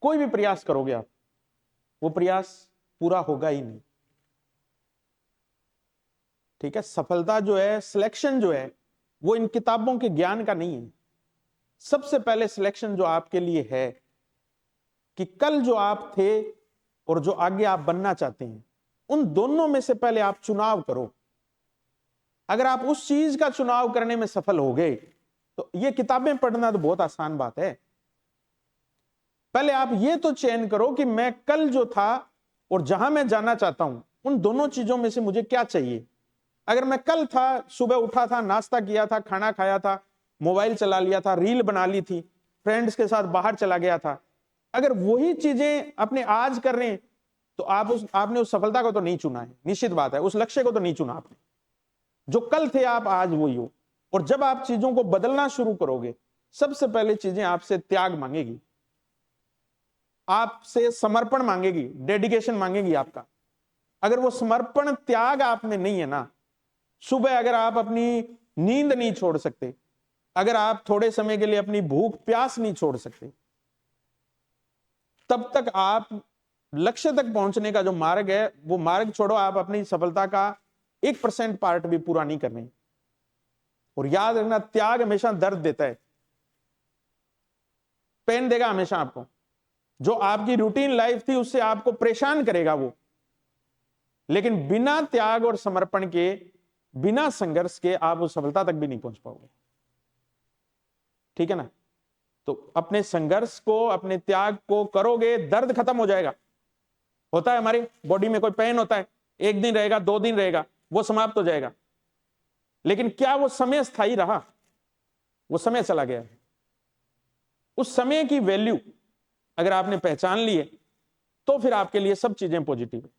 कोई भी प्रयास करोगे आप, वो प्रयास पूरा होगा ही नहीं। ठीक है, सफलता जो है, सिलेक्शन जो है, वो इन किताबों के ज्ञान का नहीं है। सबसे पहले सिलेक्शन जो आपके लिए है कि कल जो आप थे और जो आगे आप बनना चाहते हैं, उन दोनों में से पहले आप चुनाव करो। अगर आप उस चीज का चुनाव करने में सफल हो गए तो ये किताबें पढ़ना तो बहुत आसान बात है। पहले आप ये तो चयन करो कि मैं कल जो था और जहां मैं जाना चाहता हूं, उन दोनों चीजों में से मुझे क्या चाहिए। अगर मैं कल था, सुबह उठा था, नाश्ता किया था, खाना खाया था, मोबाइल चला लिया था, रील बना ली थी, फ्रेंड्स के साथ बाहर चला गया था, अगर वही चीजें अपने आज कर रहे हैं तो आपने उस सफलता को तो नहीं चुना है। निश्चित बात है, उस लक्ष्य को तो नहीं चुना आपने। जो कल थे आप आज वही हो। और जब आप चीजों को बदलना शुरू करोगे, सबसे पहले चीजें आपसे त्याग मांगेगी, आपसे समर्पण मांगेगी, डेडिकेशन मांगेगी आपका। अगर वो समर्पण त्याग आप में नहीं है ना, सुबह अगर आप अपनी नींद नहीं छोड़ सकते, अगर आप थोड़े समय के लिए अपनी भूख प्यास नहीं छोड़ सकते, तब तक आप लक्ष्य तक पहुंचने का जो मार्ग है वो मार्ग छोड़ो, आप अपनी सफलता का 1% पार्ट भी पूरा नहीं कर रहे। और याद रखना, त्याग हमेशा दर्द देता है, पेन देगा हमेशा आपको। जो आपकी रूटीन लाइफ थी उससे आपको परेशान करेगा वो, लेकिन बिना त्याग और समर्पण के, बिना संघर्ष के आप उस सफलता तक भी नहीं पहुंच पाओगे। ठीक है ना? तो अपने संघर्ष को, अपने त्याग को करोगे, दर्द खत्म हो जाएगा। होता है हमारी बॉडी में कोई पेन होता है, एक दिन रहेगा, 2 दिन रहेगा, वो समाप्त हो जाएगा, लेकिन क्या वो समय स्थायी रहा? वो समय चला गया है। उस समय की वैल्यू अगर आपने पहचान ली है तो फिर आपके लिए सब चीजें पॉजिटिव है।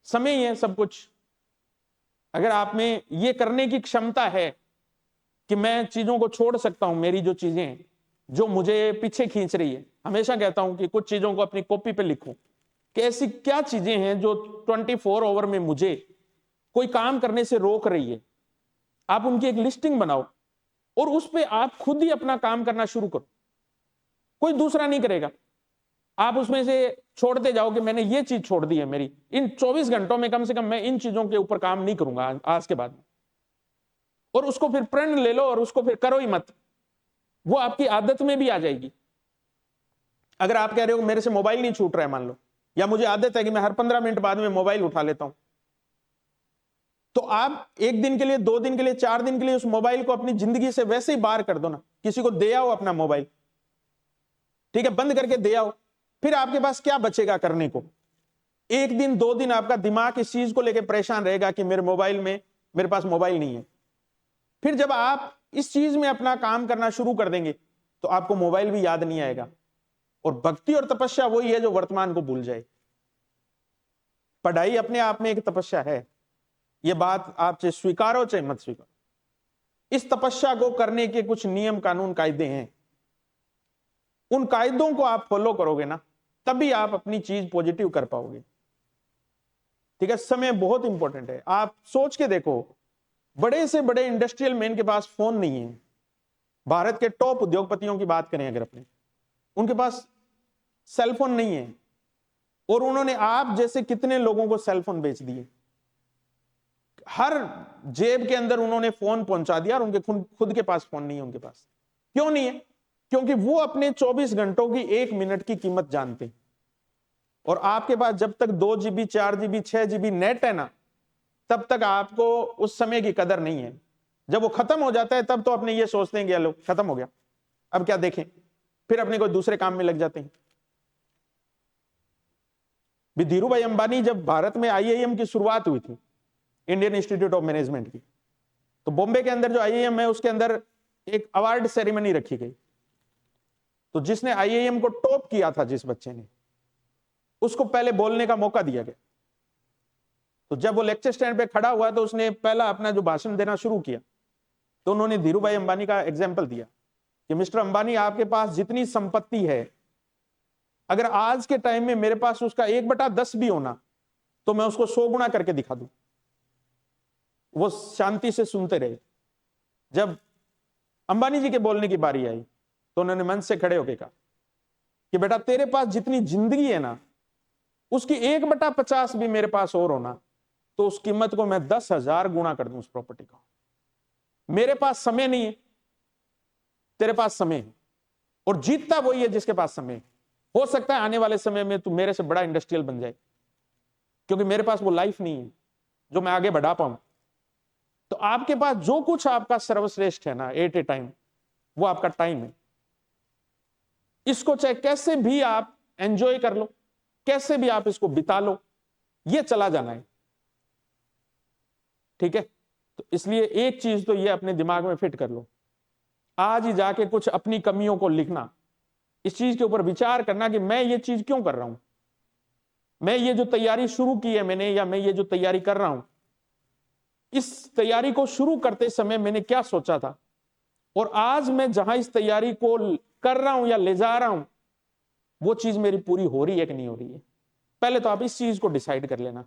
समय ही है सब कुछ। अगर आप में ये करने की क्षमता है कि मैं चीजों को छोड़ सकता हूं, मेरी जो चीजें हैं जो मुझे पीछे खींच रही है, हमेशा कहता हूं कि कुछ चीजों को अपनी कॉपी पे लिखूं कि ऐसी क्या चीजें हैं जो 24 ओवर में मुझे कोई काम करने से रोक रही है। आप उनकी एक लिस्टिंग बनाओ और उस पर आप खुद ही अपना काम करना शुरू करो, कोई दूसरा नहीं करेगा। आप उसमें से छोड़ते जाओ कि मैंने ये चीज छोड़ दी है, मेरी इन 24 घंटों में कम से कम मैं इन चीजों के ऊपर काम नहीं करूंगा आज के बाद। और उसको फिर प्रण ले लो और उसको फिर करो ही मत, वो आपकी आदत में भी आ जाएगी। अगर आप कह रहे हो मेरे से मोबाइल नहीं छूट रहा है मान लो, या मुझे आदत है कि मैं हर 15 मिनट बाद में मोबाइल उठा लेता हूं, तो आप 1 दिन के लिए, 2 दिन के लिए, 4 दिन के लिए उस मोबाइल को अपनी जिंदगी से वैसे ही बाहर कर दो ना। किसी को दे आओ अपना मोबाइल, ठीक है, बंद करके दे आओ। फिर आपके पास क्या बचेगा करने को? 1 दिन 2 दिन आपका दिमाग इस चीज को लेकर परेशान रहेगा कि मेरे मोबाइल में, मेरे पास मोबाइल नहीं है। फिर जब आप इस चीज में अपना काम करना शुरू कर देंगे तो आपको मोबाइल भी याद नहीं आएगा। और भक्ति और तपस्या वही है जो वर्तमान को भूल जाए। पढ़ाई अपने आप में एक तपस्या है, यह बात आप चाहे स्वीकारो चाहे मत स्वीकारो। इस तपस्या को करने के कुछ नियम कानून कायदे हैं, उन कायदों को आप फॉलो करोगे ना, तभी आप अपनी चीज पॉजिटिव कर पाओगे। ठीक है, समय बहुत इंपॉर्टेंट है। आप सोच के देखो, बड़े से बड़े इंडस्ट्रियल मैन के पास फोन नहीं है। भारत के टॉप उद्योगपतियों की बात करें अगर अपने, उनके पास सेलफोन नहीं है, और उन्होंने आप जैसे कितने लोगों को सेलफोन बेच दिए। हर जेब के अंदर उन्होंने फोन पहुंचा दिया और उनके खुद के पास फोन नहीं है उनके पास। क्यों नहीं है? क्योंकि वो अपने 24 घंटों की 1 मिनट की कीमत जानते हैं। और आपके पास जब तक 2 GB 4 GB 6 GB नेट है ना, तब तक आपको उस समय की कदर नहीं है। जब वो खत्म हो जाता है तब तो अपने ये सोचते हैं कि लो खत्म हो गया, अब क्या देखें, फिर अपने कोई दूसरे काम में लग जाते हैं। भी धीरू भाई अंबानी, जब भारत में IIM की शुरुआत हुई थी, इंडियन इंस्टीट्यूट ऑफ मैनेजमेंट की, तो बॉम्बे के अंदर जो IIM है उसके अंदर एक अवार्ड सेरेमनी रखी गई। तो जिसने IIM को टॉप किया था, जिस बच्चे ने, उसको पहले बोलने का मौका दिया गया। तो जब वो लेक्चर स्टैंड पे खड़ा हुआ तो उसने पहला अपना जो भाषण देना शुरू किया, तो उन्होंने धीरू भाई अंबानी का एग्जाम्पल दिया कि मिस्टर अंबानी, आपके पास जितनी संपत्ति है, अगर आज के टाइम में मेरे पास उसका 1/10 भी होना तो मैं उसको 100 गुना करके दिखा दूं। वो शांति से सुनते रहे। जब अंबानी जी के बोलने की बारी आई तो उन्होंने मंच से खड़े होकर कहा कि बेटा तेरे पास जितनी जिंदगी है ना, उसकी 1/50 भी मेरे पास और होना, तो उस कीमत को मैं 10,000 गुना कर दूं उस प्रॉपर्टी को। मेरे पास समय नहीं है, तेरे पास समय है, और जीतता वही है जिसके पास समय है। हो सकता है आने वाले समय में तू मेरे से बड़ा इंडस्ट्रियल बन जाए, क्योंकि मेरे पास वो लाइफ नहीं है जो मैं आगे बढ़ा पाऊं। तो आपके पास जो कुछ आपका सर्वश्रेष्ठ है ना एट ए टाइम, वो आपका टाइम है। इसको चाहे कैसे भी आप एंजॉय कर लो, कैसे भी आप इसको बिता लो, ये चला जाना है। ठीक है, तो इसलिए एक चीज तो ये अपने दिमाग में फिट कर लो, आज ही जाके कुछ अपनी कमियों को लिखना, इस चीज के ऊपर विचार करना कि मैं ये चीज क्यों कर रहा हूं, मैं ये जो तैयारी शुरू की है मैंने, या मैं ये जो तैयारी कर रहा हूं, इस तैयारी को शुरू करते समय मैंने क्या सोचा था, और आज मैं जहां इस तैयारी को कर रहा हूं या ले जा रहा हूं, वो चीज मेरी पूरी हो रही है कि नहीं हो रही है। पहले तो आप इस चीज को डिसाइड कर लेना।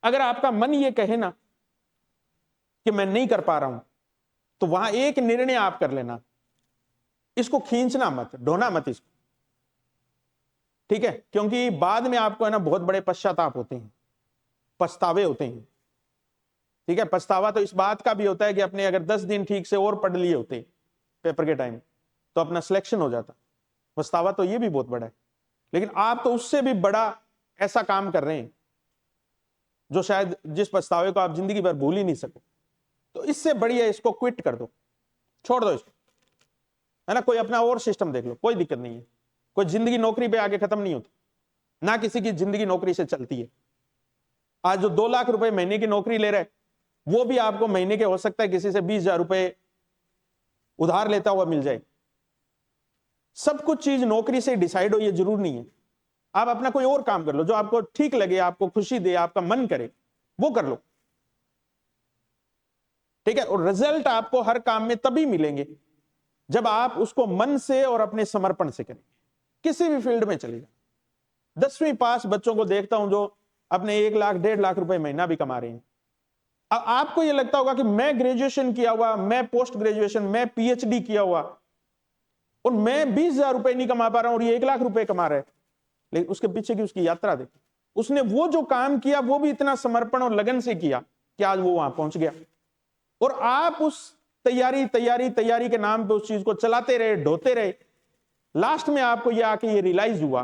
अगर आपका मन ये कहे ना कि मैं नहीं कर पा रहा हूं, तो वहां एक निर्णय आप कर लेना, इसको खींचना मत, ढोना मत इसको। ठीक है, क्योंकि बाद में आपको है ना बहुत बड़े पश्चाताप होते हैं, पछतावे होते हैं। ठीक है, पछतावा तो इस बात का भी होता है कि अपने अगर 10 दिन ठीक से और पढ़ लिए होते पेपर के टाइम, तो अपना सिलेक्शन हो जाता। पछतावा तो ये भी बहुत बड़ा है, लेकिन आप तो उससे भी बड़ा ऐसा काम कर रहे हैं जो शायद जिस पछतावे को आप जिंदगी भर भूल ही नहीं सको। तो इससे बढ़िया इसको क्विट कर दो, छोड़ दो इसको, है ना। कोई अपना और सिस्टम देख लो, कोई दिक्कत नहीं है। कोई जिंदगी नौकरी पे आके खत्म नहीं होती, ना किसी की जिंदगी नौकरी से चलती है। आज जो 2 लाख रुपए महीने की नौकरी ले रहे, वो भी आपको महीने के हो सकता है किसी से 20,000 रुपए उधार लेता हुआ मिल जाए। सब कुछ चीज नौकरी से डिसाइड हो ये जरूर नहीं है। आप अपना कोई और काम कर लो जो आपको ठीक लगे, आपको खुशी दे, आपका मन करे, वो कर लो। ठीक है, और रिजल्ट आपको हर काम में तभी मिलेंगे जब आप उसको मन से और अपने समर्पण से करेंगे। किसी भी फील्ड में चलेगा। 10वीं पास बच्चों को देखता हूं जो अपने 1 लाख 1.5 लाख रुपए महीना भी कमा रहे हैं। अब आपको यह लगता होगा कि मैं ग्रेजुएशन किया हुआ, मैं पोस्ट ग्रेजुएशन, मैं पीएचडी किया हुआ, और मैं 20,000 रुपए नहीं कमा पा रहा हूं और ये 1 लाख रुपए कमा रहा है। लेकिन उसके पीछे की उसकी यात्रा देखो, उसने वो जो काम किया वो भी इतना समर्पण और लगन से किया कि आज वो वहां पहुंच गया। और आप उस तैयारी के नाम पे उस चीज को चलाते रहे, ढोते रहे। लास्ट में आपको ये आके ये रियलाइज हुआ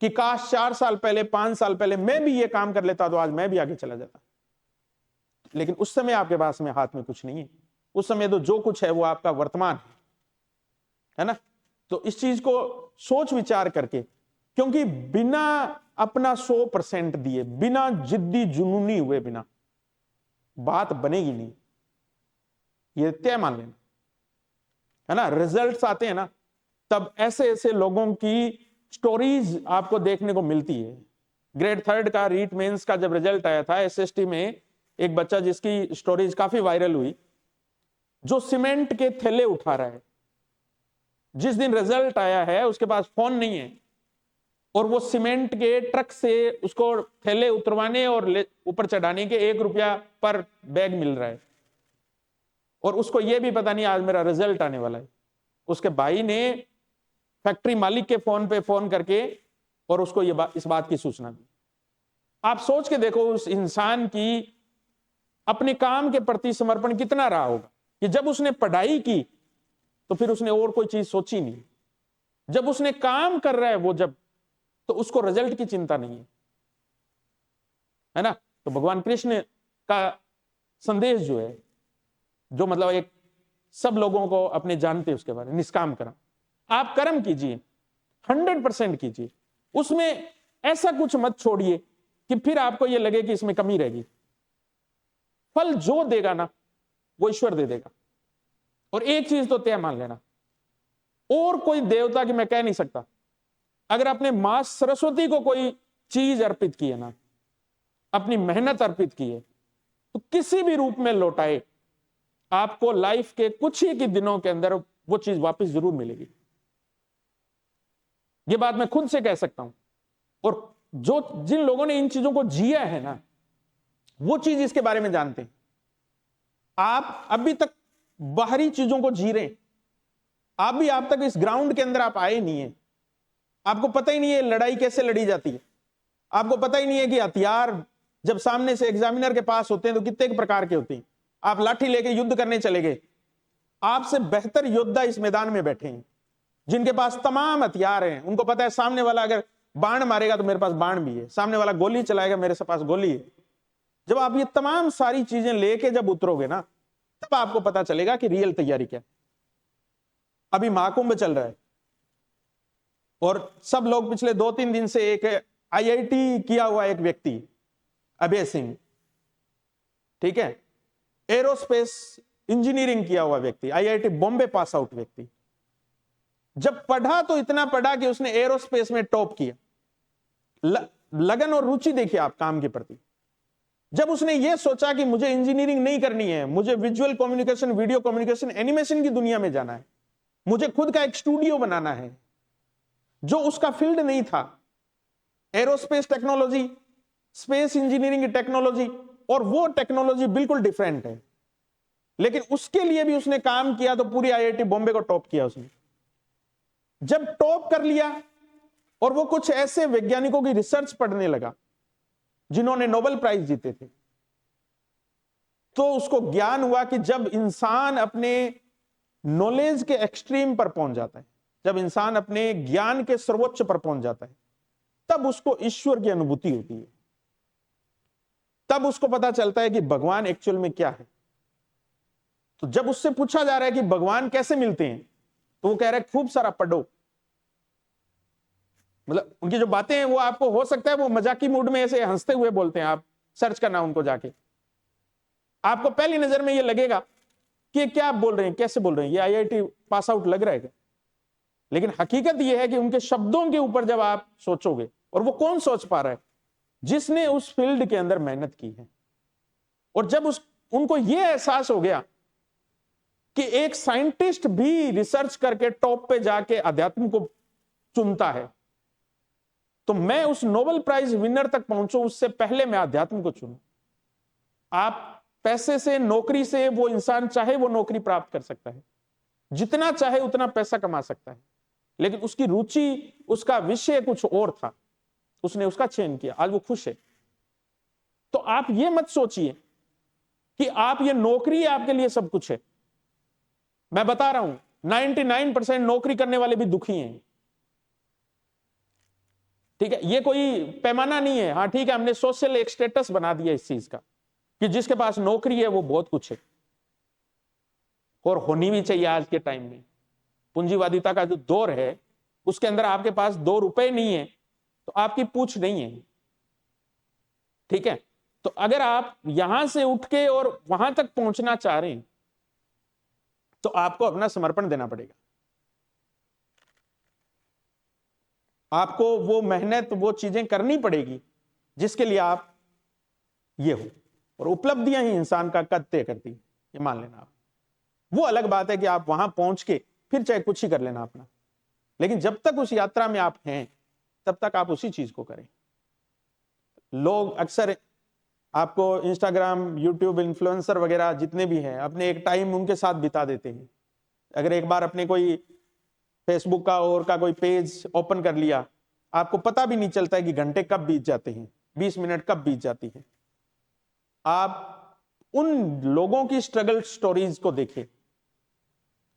कि काश 4 साल पहले, 5 साल पहले मैं भी ये काम कर लेता तो आज मैं भी आगे चला जाता। लेकिन उस समय आपके पास में हाथ में कुछ नहीं है। उस समय तो जो कुछ है वो आपका वर्तमान है ना। तो इस चीज को सोच विचार करके, क्योंकि बिना अपना 100% दिए, बिना जिद्दी जुनूनी हुए बिना बात बनेगी नहीं, ये तय मान लेना, है ना। रिजल्ट्स आते हैं ना, तब ऐसे ऐसे लोगों की स्टोरीज आपको देखने को मिलती है। ग्रेड 3 का रीट मेंस का जब रिजल्ट आया था एसएसटी में, एक बच्चा जिसकी स्टोरीज काफी वायरल हुई, जो सीमेंट के थैले उठा रहा है। जिस दिन रिजल्ट आया है उसके पास फोन नहीं है, और वो सीमेंट के ट्रक से उसको थैले उतरवाने और ऊपर चढ़ाने के 1 रुपया पर बैग मिल रहा है, और उसको ये भी पता नहीं आज मेरा रिजल्ट आने वाला है। उसके भाई ने फैक्ट्री मालिक के फोन पे फोन करके और उसको इस बात की सूचना दी। आप सोच के देखो उस इंसान की अपने काम के प्रति समर्पण कितना रहा होगा कि जब उसने पढ़ाई की तो फिर उसने और कोई चीज सोची नहीं। जब उसने काम कर रहा है वो जब, तो उसको रिजल्ट की चिंता नहीं है ना। तो भगवान कृष्ण का संदेश जो है, जो मतलब एक सब लोगों को अपने जानते हैं उसके बारे में, निष्काम कर्म। आप कर्म कीजिए, 100% कीजिए, उसमें ऐसा कुछ मत छोड़िए कि फिर आपको यह लगे कि इसमें कमी रहेगी। फल जो देगा ना वो ईश्वर दे देगा। और एक चीज तो तय मान लेना, और कोई देवता की मैं कह नहीं सकता, अगर अपने मां सरस्वती को कोई चीज अर्पित की है ना, अपनी मेहनत अर्पित की है, तो किसी भी रूप में लौटाए, आपको लाइफ के कुछ ही के दिनों के अंदर वो चीज वापस जरूर मिलेगी। ये बात मैं खुद से कह सकता हूं। और जो जिन लोगों ने इन चीजों को जिया है ना, वो चीज इसके बारे में जानते हैं। आप अभी तक बाहरी चीजों को जी रहे हैं, आप तक इस ग्राउंड के अंदर आप आए नहीं है। आपको पता ही नहीं है लड़ाई कैसे लड़ी जाती है, आपको पता ही नहीं है कि हथियार जब सामने से एग्जामिनर के पास होते हैं तो कितने प्रकार के होते हैं। आप लाठी लेके युद्ध करने चले गए, आपसे बेहतर योद्धा इस मैदान में बैठे हैं जिनके पास तमाम हथियार हैं। उनको पता है सामने वाला अगर बाण मारेगा तो मेरे पास बाण भी है, सामने वाला गोली चलाएगा मेरे पास गोली है। जब आप ये तमाम सारी चीजें लेके जब उतरोगे ना, तब आपको पता चलेगा कि रियल तैयारी क्या है। अभी महाकुंभ चल रहा है और सब लोग पिछले 2-3 दिन से एक आईआईटी किया हुआ एक व्यक्ति अभय सिंह, ठीक है, एरोस्पेस इंजीनियरिंग किया हुआ व्यक्ति, आईआईटी बॉम्बे पास आउट व्यक्ति, जब पढ़ा तो इतना पढ़ा कि उसने एरोस्पेस में टॉप किया। लगन और रुचि देखिए आप काम के प्रति। जब उसने यह सोचा कि मुझे इंजीनियरिंग नहीं करनी है, मुझे visual communication, video communication, animation की दुनिया में जाना है, मुझे खुद का एक स्टूडियो बनाना है, जो उसका फील्ड नहीं था, एरोस्पेस टेक्नोलॉजी, स्पेस इंजीनियरिंग की टेक्नोलॉजी, और वो टेक्नोलॉजी बिल्कुल डिफरेंट है, लेकिन उसके लिए भी उसने काम किया तो पूरी आईआईटी बॉम्बे को टॉप किया उसने। जब टॉप कर लिया और वो कुछ ऐसे वैज्ञानिकों की रिसर्च पढ़ने लगा जिन्होंने नोबेल प्राइज जीते थे, तो उसको ज्ञान हुआ कि जब इंसान अपने नॉलेज के एक्सट्रीम पर पहुंच जाता है, जब इंसान अपने ज्ञान के सर्वोच्च पर पहुंच जाता है, तब उसको ईश्वर की अनुभूति होती है, तब उसको पता चलता है कि भगवान एक्चुअल में क्या है। तो जब उससे पूछा जा रहा है कि भगवान कैसे मिलते हैं, तो वो कह रहा है खूब सारा पढ़ो। मतलब उनकी जो बातें हैं वो आपको हो सकता है वो मजाकी मूड में ऐसे हंसते हुए बोलते हैं, आप सर्च करना उनको जाके, आपको पहली नजर में ये लगेगा कि क्या आप बोल रहे हैं, कैसे बोल रहे हैं, ये आईआईटी पास आउट लग रहा है क्या? लेकिन हकीकत ये है कि उनके शब्दों के ऊपर जब आप सोचोगे, और वो कौन सोच पा रहा है, जिसने उस फील्ड के अंदर मेहनत की है। और जब उनको यह एहसास हो गया कि एक साइंटिस्ट भी रिसर्च करके टॉप पे जाके अध्यात्म को चुनता है, तो मैं उस नोबेल प्राइज विनर तक पहुंचूं उससे पहले मैं अध्यात्म को चुनूं। आप पैसे से, नौकरी से, वो इंसान चाहे वो नौकरी प्राप्त कर सकता है, जितना चाहे उतना पैसा कमा सकता है, लेकिन उसकी रुचि, उसका विषय कुछ और था, उसने उसका चयन किया, आज वो खुश है। तो आप ये मत सोचिए कि आप ये नौकरी आपके लिए सब कुछ है। मैं बता रहा हूं 99% नौकरी करने वाले भी दुखी हैं, ठीक है, ये कोई पैमाना नहीं है। हाँ ठीक है, हमने सोशल एक स्टेटस बना दिया इस चीज का कि जिसके पास नौकरी है वो बहुत कुछ है, और होनी भी चाहिए। आज के टाइम में पूंजीवादिता का जो दौर है उसके अंदर आपके पास 2 रुपए नहीं है तो आपकी पूछ नहीं है, ठीक है। तो अगर आप यहां से उठ के और वहां तक पहुंचना चाह रहे हैं तो आपको अपना समर्पण देना पड़ेगा, आपको वो मेहनत, वो चीजें करनी पड़ेगी जिसके लिए आप ये हो। और उपलब्धियां ही इंसान का कद तय करती है, ये मान लेना आप। वो अलग बात है कि आप वहां पहुंच के फिर चाहे कुछ ही कर लेना अपना, लेकिन जब तक उस यात्रा में आप हैं तब तक आप उसी चीज को करें। लोग अक्सर आपको इंस्टाग्राम, यूट्यूब, इन्फ्लुएंसर वगैरह जितने भी हैं, अपने एक टाइम उनके साथ बिता देते हैं। अगर एक बार अपने कोई फेसबुक का और का कोई पेज ओपन कर लिया, आपको पता भी नहीं चलता है कि घंटे कब बीत जाते हैं, 20 मिनट कब बीत जाती है। आप उन लोगों की स्ट्रगल स्टोरीज को देखें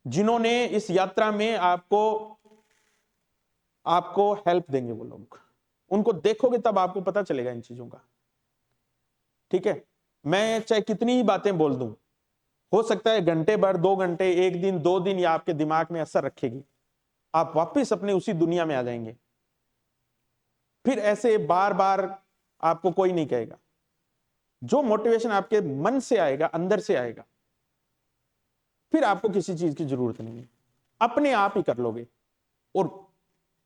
जिन्होंने इस यात्रा में आपको हेल्प देंगे। वो लोग, उनको देखोगे तब आपको पता चलेगा इन चीजों का, ठीक है। मैं चाहे कितनी ही बातें बोल दूं, हो सकता है घंटे भर, 2 घंटे, 1 दिन, 2 दिन या आपके दिमाग में असर रखेगी, आप वापस अपने उसी दुनिया में आ जाएंगे। फिर ऐसे बार बार आपको कोई नहीं कहेगा। जो मोटिवेशन आपके मन से आएगा, अंदर से आएगा, फिर आपको किसी चीज की जरूरत नहीं है, अपने आप ही कर लोगे। और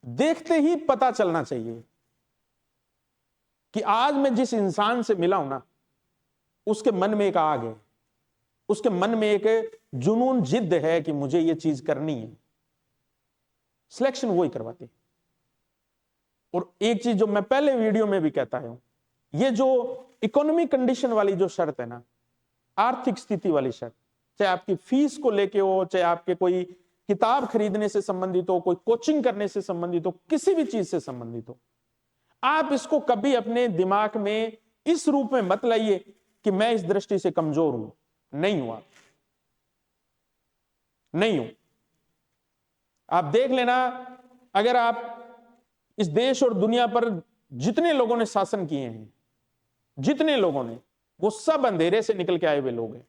देखते ही पता चलना चाहिए कि आज मैं जिस इंसान से मिला हूं ना, उसके मन में एक आग है, उसके मन में एक जुनून, जिद्द है कि मुझे ये चीज करनी है। सिलेक्शन वो ही करवाते। और एक चीज जो मैं पहले वीडियो में भी कहता हूं, ये जो इकोनॉमिक कंडीशन वाली जो शर्त है ना, आर्थिक स्थिति वाली शर्त, चाहे आपकी फीस को लेके हो, चाहे आपके कोई किताब खरीदने से संबंधित हो, कोई कोचिंग करने से संबंधित हो, किसी भी चीज से संबंधित हो, आप इसको कभी अपने दिमाग में इस रूप में मत लाइए कि मैं इस दृष्टि से कमजोर हूं। नहीं हुआ, नहीं हूं। आप देख लेना, अगर आप इस देश और दुनिया पर जितने लोगों ने शासन किए हैं, जितने लोगों ने, वो सब अंधेरे से निकल के आए हुए लोग हैं।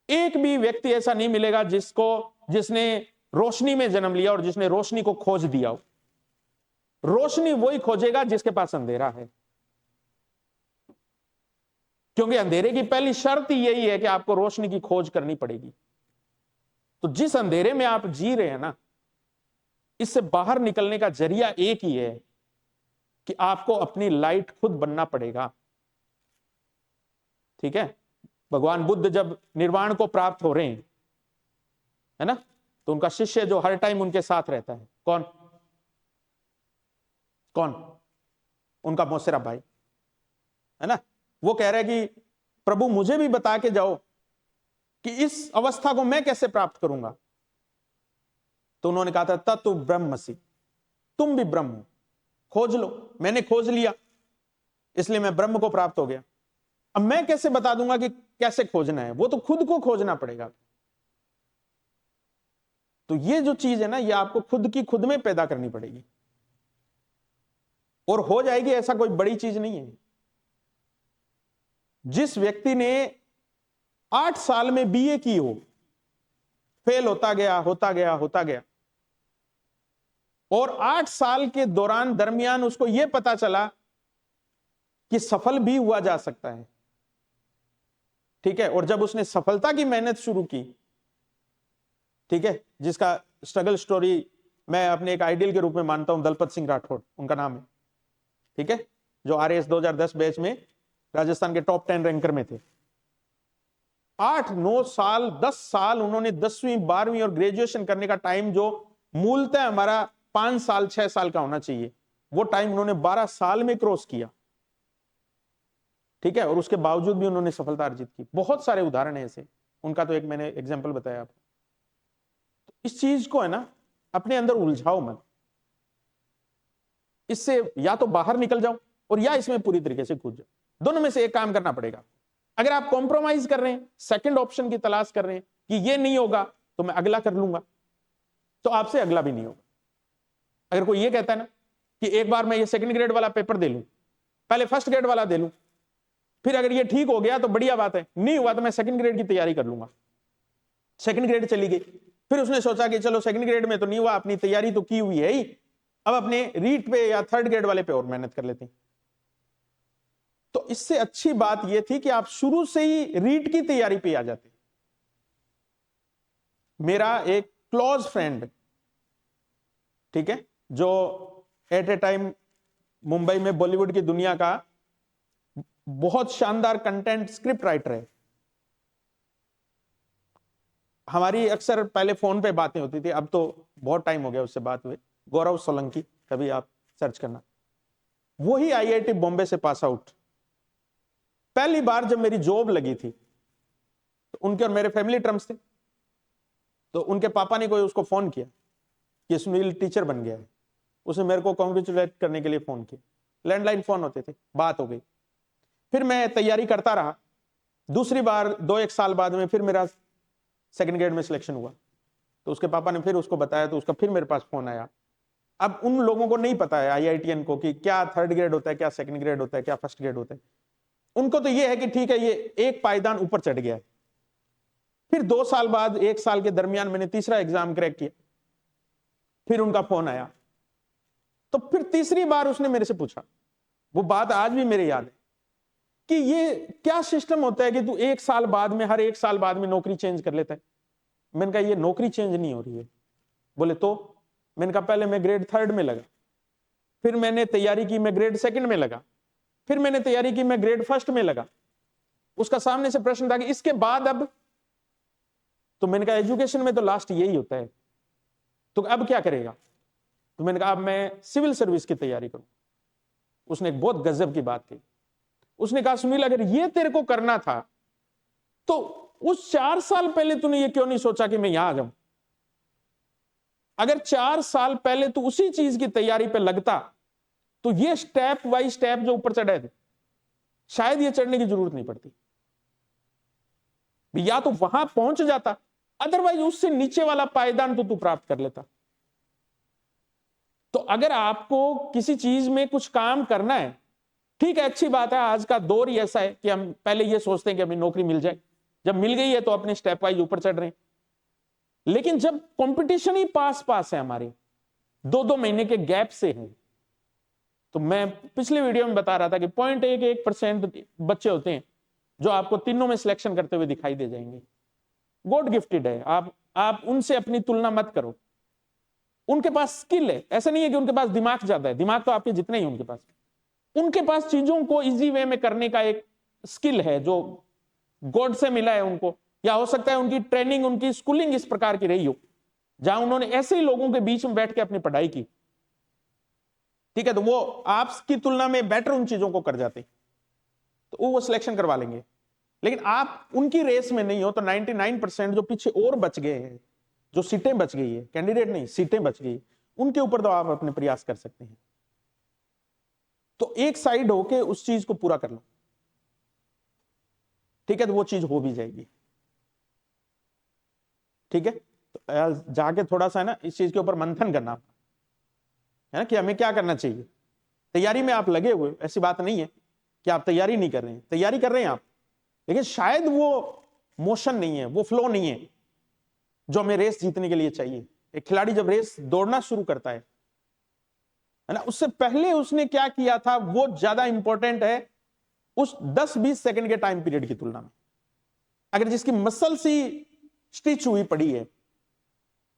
एक भी व्यक्ति ऐसा नहीं मिलेगा जिसने रोशनी में जन्म लिया और जिसने रोशनी को खोज दिया हो। रोशनी वही खोजेगा जिसके पास अंधेरा है, क्योंकि अंधेरे की पहली शर्त ही यही है कि आपको रोशनी की खोज करनी पड़ेगी। तो जिस अंधेरे में आप जी रहे हैं ना, इससे बाहर निकलने का जरिया एक ही है कि आपको अपनी लाइट खुद बनना पड़ेगा। ठीक है, भगवान बुद्ध जब निर्वाण को प्राप्त हो रहे हैं, है ना, तो उनका शिष्य जो हर टाइम उनके साथ रहता है, कौन कौन? उनका मौसेरा भाई, है ना। वो कह रहा है कि प्रभु मुझे भी बता के जाओ कि इस अवस्था को मैं कैसे प्राप्त करूंगा। तो उन्होंने कहा था तत्व ब्रह्मसि, तुम भी ब्रह्म हो, खोज लो। मैंने खोज लिया, इसलिए मैं ब्रह्म को प्राप्त हो गया। अब मैं कैसे बता दूंगा कि कैसे खोजना है? वो तो खुद को खोजना पड़ेगा। तो ये जो चीज है ना, ये आपको खुद की खुद में पैदा करनी पड़ेगी, और हो जाएगी। ऐसा कोई बड़ी चीज नहीं है। जिस व्यक्ति ने 8 साल में बीए की हो, फेल होता गया होता गया होता गया, और 8 साल के दरमियान उसको यह पता चला कि सफल भी हुआ जा सकता है। ठीक है, और जब उसने सफलता की मेहनत शुरू की, ठीक है, जिसका स्ट्रगल स्टोरी मैं अपने एक आइडियल के रूप में मानता हूं, दलपत सिंह राठौड़ उनका नाम है। ठीक है, जो आरएएस 2010 बैच में राजस्थान के टॉप 10 रैंकर में थे। 8, 9 साल, 10 साल उन्होंने 10वीं 12वीं और ग्रेजुएशन करने का टाइम, जो मूलतः हमारा 5 साल 6 साल का होना चाहिए, वो टाइम उन्होंने 12 साल में क्रॉस किया। ठीक है, और उसके बावजूद भी उन्होंने सफलता अर्जित की। बहुत सारे उदाहरण है ऐसे, उनका तो एक मैंने एग्जाम्पल बताया आपको। तो इस चीज को है ना, अपने अंदर उलझाओ मत, इससे या तो बाहर निकल जाओ और या इसमें पूरी तरीके से कूद जाओ। दोनों में से एक काम करना पड़ेगा। अगर आप कॉम्प्रोमाइज कर रहे हैं, सेकंड ऑप्शन की तलाश कर रहे हैं कि ये नहीं होगा तो मैं अगला कर लूंगा, तो आपसे अगला भी नहीं होगा। अगर कोई ये कहता है ना कि एक बार मैं ये सेकंड ग्रेड वाला पेपर दे लूं, पहले फर्स्ट ग्रेड वाला दे लूं, फिर अगर ये ठीक हो गया तो बढ़िया बात है, नहीं हुआ तो मैं सेकंड ग्रेड की तैयारी कर लूंगा। सेकंड ग्रेड चली गई, फिर उसने सोचा कि चलो सेकंड ग्रेड में तो नहीं हुआ, अपनी तैयारी तो की हुई है ही, अब अपने रीट पे या थर्ड ग्रेड वाले पे और मेहनत कर लेते हैं। तो इससे अच्छी बात यह थी कि आप शुरू से ही रीट की तैयारी पे आ जाते। मेरा एक क्लोज फ्रेंड, ठीक है, जो एट ए टाइम मुंबई में बॉलीवुड की दुनिया का बहुत शानदार कंटेंट स्क्रिप्ट राइटर है। हमारी अक्सर पहले फोन पे बातें होती थी, अब तो बहुत टाइम हो गया उससे बात हुए। गौरव सोलंकी, कभी आप सर्च करना। वो ही आईआईटी बॉम्बे से पास आउट। पहली बार जब मेरी जॉब लगी थी तो उनके और मेरे फैमिली टर्म्स थे, तो उनके पापा ने कोई उसको फोन किया कि सुनील टीचर बन गया है। उसने मेरे को कॉन्ग्रेचुलेट करने के लिए फोन किया। लैंडलाइन फोन होते थे, बात हो गई। फिर मैं तैयारी करता रहा। दूसरी बार 2-1 साल बाद में फिर मेरा सेकंड ग्रेड में सिलेक्शन हुआ, तो उसके पापा ने फिर उसको बताया, तो उसका फिर मेरे पास फोन आया। अब उन लोगों को नहीं पता है, आईआईटीएन को, कि क्या थर्ड ग्रेड होता है, क्या सेकंड ग्रेड होता है, क्या फर्स्ट ग्रेड होता है। उनको तो ये है कि ठीक है, ये एक पायदान ऊपर चढ़ गया है। फिर 2 साल बाद, 1 साल के दरमियान मैंने तीसरा एग्जाम क्रैक किया, फिर उनका फोन आया। तो फिर तीसरी बार उसने मेरे से पूछा, वो बात आज भी मेरे याद है, कि ये क्या सिस्टम होता है कि तू 1 साल बाद में, हर 1 साल बाद में नौकरी चेंज कर लेता है। मैंने कहा ये नौकरी चेंज नहीं हो रही है। बोले तो? मैंने कहा पहले मैं ग्रेड 3rd में लगा, फिर मैंने तैयारी की, मैं ग्रेड 2nd में लगा, फिर मैंने तैयारी की, मैं ग्रेड 1st में लगा। उसका सामने से प्रश्न था कि इसके बाद अब? तो मैंने कहा एजुकेशन में तो लास्ट यही होता है, तो अब क्या करेगा? तो मैंने कहा अब मैं सिविल सर्विस की तैयारी करूं। उसने एक बहुत गजब की बात की। उसने कहा सुनील, अगर ये तेरे को करना था तो उस 4 साल पहले तूने ये क्यों नहीं सोचा कि मैं यहां आ जाऊं? अगर 4 साल पहले तू उसी चीज की तैयारी पे लगता तो ये स्टेप बाय स्टेप जो ऊपर चढ़े थे शायद ये चढ़ने की जरूरत नहीं पड़ती, या तो वहां पहुंच जाता, अदरवाइज उससे नीचे वाला पायदान तो तू प्राप्त कर लेता। तो अगर आपको किसी चीज में कुछ काम करना है, ठीक है, अच्छी बात है, आज का दौर ही ऐसा है कि हम पहले ये सोचते हैं कि हमें नौकरी मिल जाए, जब मिल गई है तो अपने स्टेप वाइज ऊपर चढ़ रहे हैं। लेकिन जब कंपटीशन ही पास पास है, हमारे 2-2 महीने के गैप से है, तो मैं पिछले वीडियो में बता रहा था कि 0.11% बच्चे होते हैं जो आपको तीनों में सिलेक्शन करते हुए दिखाई दे जाएंगे। गॉड गिफ्टेड है, आप उनसे अपनी तुलना मत करो। उनके पास स्किल है, ऐसा नहीं है कि उनके पास दिमाग ज्यादा है, दिमाग तो आपके जितने ही उनके पास चीजों को इजी वे में करने का एक स्किल है जो गॉड से मिला है उनको, या हो सकता है उनकी ट्रेनिंग, उनकी स्कूलिंग इस प्रकार की रही हो जहां उन्होंने ऐसे ही लोगों के बीच में बैठ के अपनी पढ़ाई की, ठीक है, तो वो आपकी तुलना में बेटर उन चीजों को कर जाते, तो वो सिलेक्शन करवा लेंगे। लेकिन आप उनकी रेस में नहीं हो तो 99% जो पीछे और बच गए हैं, जो सीटें बच गई है, कैंडिडेट नहीं, सीटें बच गई, उनके ऊपर तो आप अपने प्रयास कर सकते हैं। तो एक साइड होके उस चीज को पूरा कर लो, ठीक है, तो वो चीज हो भी जाएगी। ठीक है, तो जाके थोड़ा सा है ना इस चीज के ऊपर मंथन करना है ना कि हमें क्या करना चाहिए। तैयारी में आप लगे हुए, ऐसी बात नहीं है कि आप तैयारी नहीं कर रहे हैं, तैयारी कर रहे हैं आप, लेकिन शायद वो मोशन नहीं है, वो फ्लो नहीं है जो हमें रेस जीतने के लिए चाहिए। एक खिलाड़ी जब रेस दौड़ना शुरू करता है ना, उससे पहले उसने क्या किया था वो ज्यादा इंपॉर्टेंट है उस 10-20 सेकंड के टाइम पीरियड की तुलना में। अगर जिसकी मसल सी स्टिच हुई पड़ी है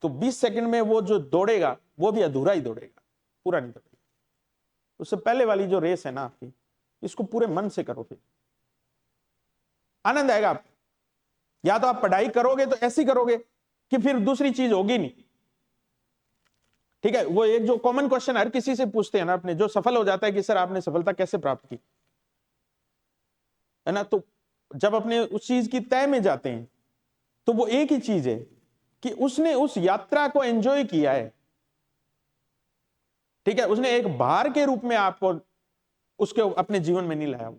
तो 20 सेकंड में वो जो दौड़ेगा वो भी अधूरा ही दौड़ेगा, पूरा नहीं दौड़ेगा। उससे पहले वाली जो रेस है ना आपकी, इसको पूरे मन से करो, फिर आनंद आएगा आपको। या तो आप पढ़ाई करोगे तो ऐसी करोगे कि फिर दूसरी चीज होगी नहीं। ठीक है, वो एक जो कॉमन क्वेश्चन हर किसी से पूछते हैं ना अपने, जो सफल हो जाता है कि सर आपने सफलता कैसे प्राप्त की, है ना, तो जब अपने उस चीज की तय में जाते हैं तो वो एक ही चीज है कि उसने उस यात्रा को एंजॉय किया है। ठीक है, उसने एक भार के रूप में आपको उसके अपने जीवन में नहीं लाया। वो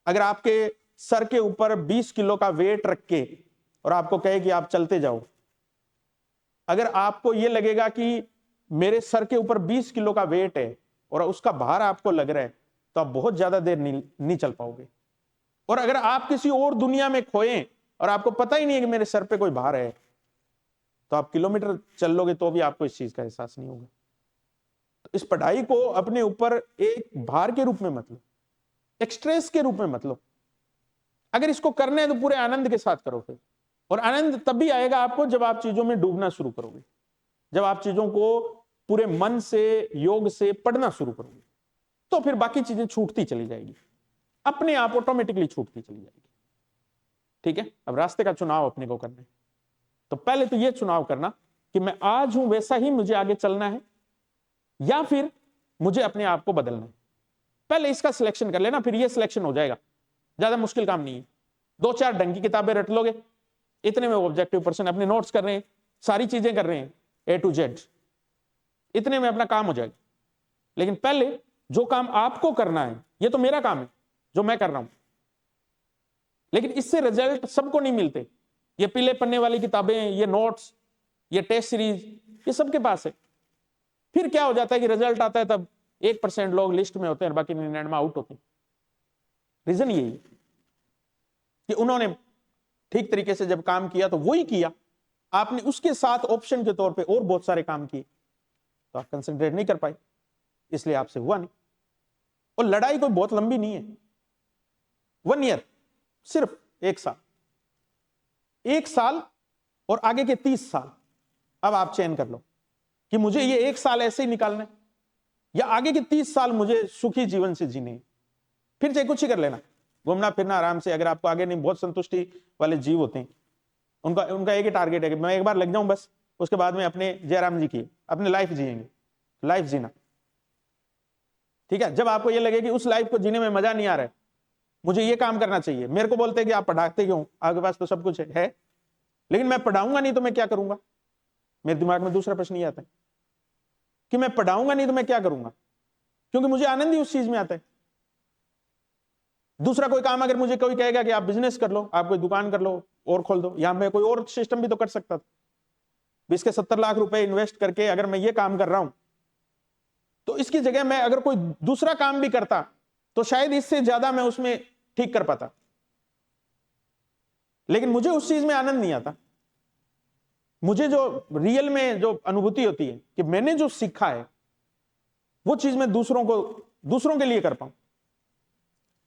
अगर आपके सर के ऊपर 20 किलो का वेट रख के और आपको कहे कि आप चलते जाओ, अगर आपको यह लगेगा कि मेरे सर के ऊपर 20 किलो का वेट है और उसका भार आपको लग रहा है, तो आप बहुत ज्यादा देर नहीं चल पाओगे। और अगर आप किसी और दुनिया में खोएं और आपको पता ही नहीं है कि मेरे सर पे कोई भार है, तो आप किलोमीटर चल लोगे तो भी आपको इस चीज का एहसास नहीं होगा। तो इस पढ़ाई को अपने ऊपर एक भार के रूप में मत लो, एक स्ट्रेस के रूप में मत लो। अगर इसको करना है तो पूरे आनंद के साथ करो फिर। और आनंद तब भी आएगा आपको जब आप चीजों में डूबना शुरू करोगे, जब आप चीजों को पूरे मन से, योग से पढ़ना शुरू करोगे, तो फिर बाकी चीजें छूटती चली जाएगी, अपने आप ऑटोमेटिकली छूटती चली जाएगी। ठीक है, अब रास्ते का चुनाव अपने को करना है। तो पहले तो यह चुनाव करना कि मैं आज हूं वैसा ही मुझे आगे चलना है, या फिर मुझे अपने आप को बदलना है। पहले इसका सिलेक्शन कर लेना, फिर यह सिलेक्शन हो जाएगा। ज्यादा मुश्किल काम नहीं है, 2-4 ढंग की किताबें रट लोगे, इतने में ऑब्जेक्टिव पर्सन अपने नोट्स कर रहे हैं, सारी चीजें कर रहे हैं A to Z, इतने में अपना काम हो जाएगा। लेकिन पहले जो काम आपको करना है, ये तो मेरा काम है जो मैं कर रहा हूं, लेकिन इससे रिजल्ट सबको नहीं मिलते। ये पीले पन्ने वाली किताबें, ये नोट्स, ये टेस्ट सीरीज, ये सबके पास है। फिर क्या हो जाता है कि रिजल्ट आता है तब 1% लोग लिस्ट में होते हैं, बाकी 99 में आउट होते हैं। रीजन यही है कि उन्होंने ठीक तरीके से जब काम किया तो वही किया, आपने उसके साथ ऑप्शन के तौर पे और बहुत सारे काम किए, तो आप कंसंट्रेट नहीं कर पाए, इसलिए आपसे हुआ नहीं। और लड़ाई कोई बहुत लंबी नहीं है, 1 ईयर, सिर्फ 1 साल, 1 साल और आगे के 30 साल। अब आप चयन कर लो कि मुझे ये 1 साल ऐसे ही निकालना है या आगे के 30 साल मुझे सुखी जीवन से जीने हैं। फिर चाहे कुछ ही कर लेना, घूमना फिरना आराम से। अगर आपको आगे नहीं, बहुत संतुष्टि वाले जीव होते हैं, उनका एक ही टारगेट है कि मैं एक बार लग जाऊं बस, उसके बाद में अपने जयराम जी की अपनी लाइफ जिएंगे, लाइफ जीना। ठीक है, जब आपको ये लगे कि उस लाइफ को जीने में मजा नहीं आ रहा है, मुझे ये काम करना चाहिए, मेरे को बोलते हैं कि आप पढ़ाते क्यों, आपके पास तो सब कुछ है, लेकिन मैं पढ़ाऊंगा नहीं तो मैं क्या करूंगा, मेरे दिमाग में दूसरा प्रश्न ये आता है कि मैं पढ़ाऊंगा नहीं तो मैं क्या करूंगा, क्योंकि मुझे आनंद ही उस चीज में आता है। दूसरा कोई काम अगर मुझे कोई कहेगा कि आप बिजनेस कर लो, आप कोई दुकान कर लो और खोल दो, या मैं कोई और सिस्टम भी तो कर सकता था। 20 के 70 लाख रुपए इन्वेस्ट करके अगर मैं ये काम कर रहा हूं, तो इसकी जगह मैं अगर कोई दूसरा काम भी करता तो शायद इससे ज्यादा मैं उसमें ठीक कर पाता। लेकिन मुझे उस चीज में आनंद नहीं आता। मुझे जो रियल में जो अनुभूति होती है कि मैंने जो सीखा है वो चीज मैं दूसरों के लिए कर पाऊं,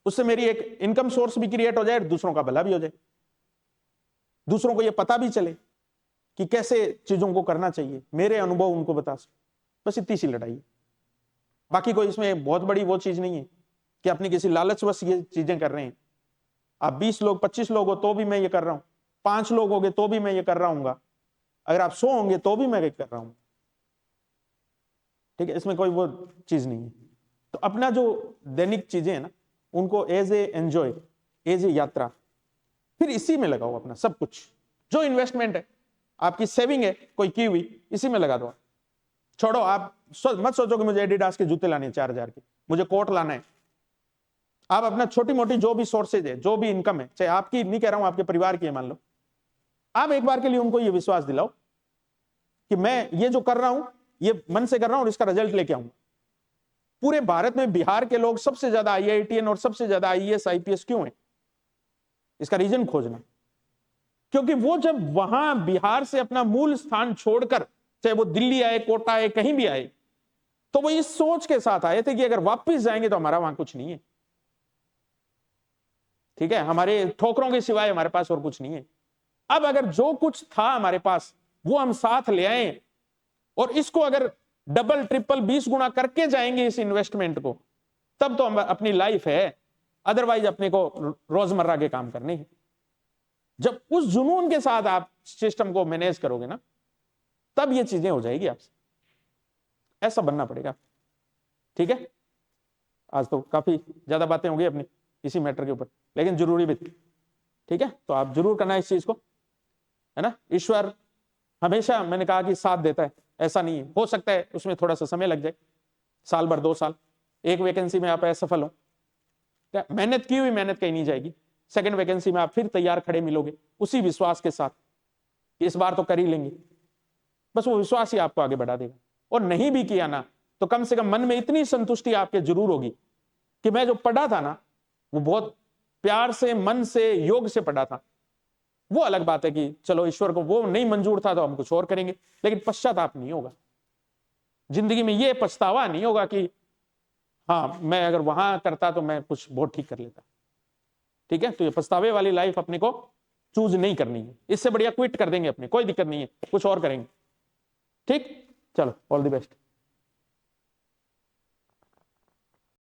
उससे मेरी एक इनकम सोर्स भी क्रिएट हो जाए और दूसरों का भला भी हो जाए, दूसरों को ये पता भी चले कि कैसे चीजों को करना चाहिए, मेरे अनुभव उनको बता सकूं। बस इतनी सी लड़ाई है। बाकी कोई इसमें बहुत बड़ी वो चीज नहीं है कि अपनी किसी लालचवश ये चीजें कर रहे हैं। आप 20 लोग 25 लोग हो तो भी मैं ये कर रहा हूं, 5 लोग होंगे तो भी मैं ये कर रहा हूँ, अगर आप 100 होंगे तो भी मैं ये कर रहा हूं। ठीक है, इसमें कोई वो चीज नहीं है। तो अपना जो दैनिक चीजें है ना, उनको as a enjoy, as a yatra, फिर इसी में लगाओ अपना सब कुछ। जो इन्वेस्टमेंट है, आपकी सेविंग है कोई की हुई, इसी में लगा दो। छोड़ो, आप मत सोचो कि मुझे एडिडास के जूते लाने 4000 के, मुझे कोट लाना है। आप अपना छोटी मोटी जो भी सोर्सेज है, जो भी इनकम है, चाहे आपकी नहीं कह रहा हूं, आपके परिवार की है मान लो, आप एक बार के लिए उनको ये विश्वास दिलाओ कि मैं ये जो कर रहा हूं ये मन से कर रहा हूं और इसका रिजल्ट लेके आऊंगा। पूरे भारत में बिहार के लोग सबसे ज्यादा IITN और सबसे ज्यादा IAS IPS क्यों है? इसका रीजन खोजना। क्योंकि वो जब वहां बिहार से अपना मूल स्थान छोड़कर, चाहे वो दिल्ली आए, कोटा आए, कहीं भी आए, तो वो इस सोच के साथ आए थे कि अगर वापस जाएंगे तो हमारा वहां कुछ नहीं है। ठीक है, हमारे ठोकरों के सिवाय हमारे पास और कुछ नहीं है। अब अगर जो कुछ था हमारे पास वो हम साथ ले आए और इसको अगर डबल ट्रिपल 20 गुना करके जाएंगे इस इन्वेस्टमेंट को, तब तो हम अपनी लाइफ है। अदरवाइज अपने को रोजमर्रा के काम करने हैं। जब उस जुनून के साथ आप सिस्टम को मैनेज करोगे ना, तब ये चीजें हो जाएगी आपसे। ऐसा बनना पड़ेगा। ठीक है, आज तो काफी ज्यादा बातें हो गई अपनी इसी मैटर के ऊपर, लेकिन जरूरी भी थी। ठीक है, तो आप जरूर करना इस चीज को, है ना। ईश्वर हमेशा, मैंने कहा कि साथ देता है, ऐसा नहीं है। हो सकता है उसमें थोड़ा सा समय लग जाए, साल भर 2 साल, एक वैकेंसी में आप असफल हो, मेहनत की हुई मेहनत कहीं नहीं जाएगी। सेकंड वैकेंसी में आप फिर तैयार खड़े मिलोगे उसी विश्वास के साथ कि इस बार तो कर ही लेंगे। बस वो विश्वास ही आपको आगे बढ़ा देगा। और नहीं भी किया ना, तो कम से कम मन में इतनी संतुष्टि आपके जरूर होगी कि मैं जो पढ़ा था ना, वो बहुत प्यार से, मन से, योग से पढ़ा था। वो अलग बात है कि चलो ईश्वर को वो नहीं मंजूर था तो हम कुछ और करेंगे, लेकिन पश्चाताप नहीं होगा जिंदगी में। ये पछतावा नहीं होगा कि हाँ, मैं अगर वहां करता तो मैं कुछ बहुत ठीक कर लेता। ठीक है, तो ये पछतावे वाली लाइफ अपने को चूज नहीं करनी है। इससे बढ़िया क्विट कर देंगे अपने, कोई दिक्कत नहीं है, कुछ और करेंगे। ठीक, चलो, ऑल द बेस्ट।